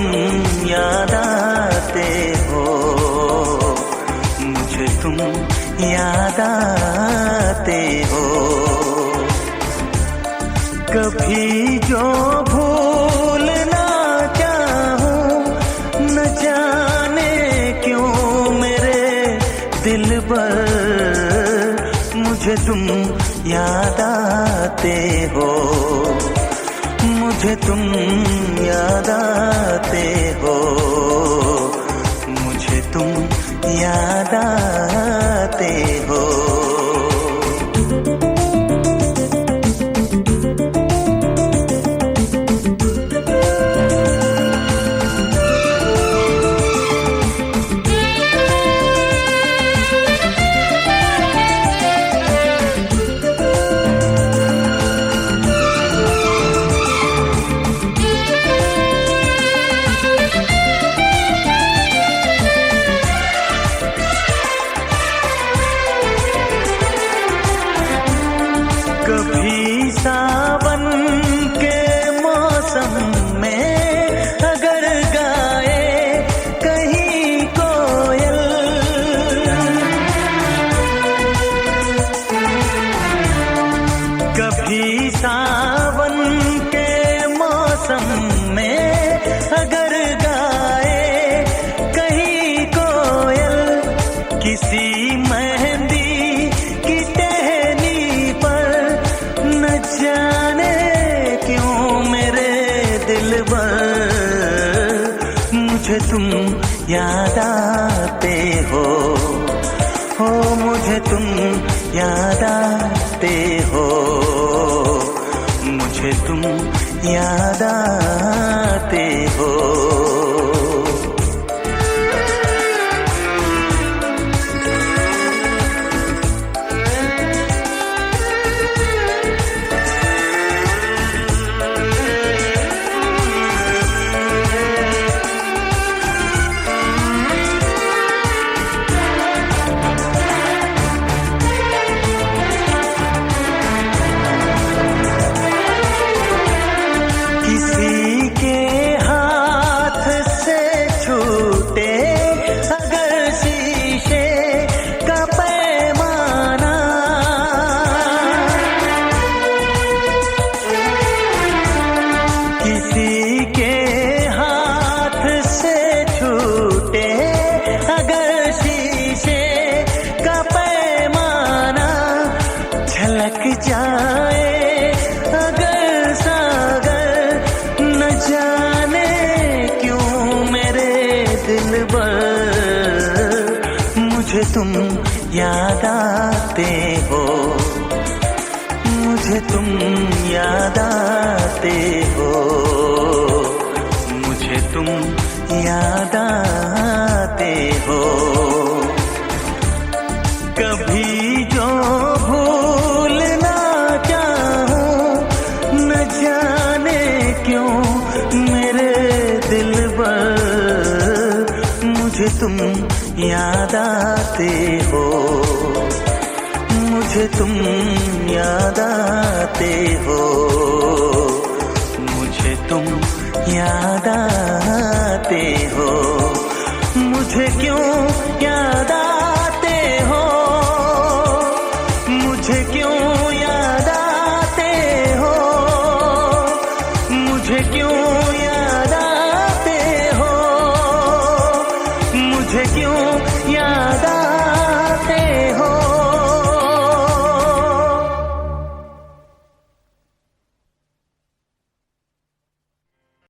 याद आते हो, मुझे तुम याद आते हो। कभी जो भूल ना चाहूं, न जाने क्यों मेरे दिल पर मुझे तुम याद आते हो, मुझे तुम याद आते हो, मुझे तुम याद आते हो। कभी सावन के मौसम में अगर गाए कहीं कोयल, कभी सावन के मौसम में अगर गाए कहीं कोयल, किसी मेहंदी की टहनी पर न जाने क्यों मेरे दिल पर मुझे तुम याद आते हो, मुझे तुम याद आते हो, मुझे तुम याद आते हो। किसी के हाथ से छूटे अगर शीशे का पैमाना, किसी के हाथ से छूटे अगर शीशे का पैमाना, झलक जाए अगर सागर, न जाने क्यों मेरे दिल पर मुझे तुम याद आते हो, मुझे तुम याद आते हो, मुझे तुम याद आते हो। कभी जो भूल ना चाहूं, न जाने क्यों मेरे दिल पर मुझे तुम याद आते हो, मुझे तुम याद आते हो, मुझे तुम याद आते हो, मुझे क्यों याद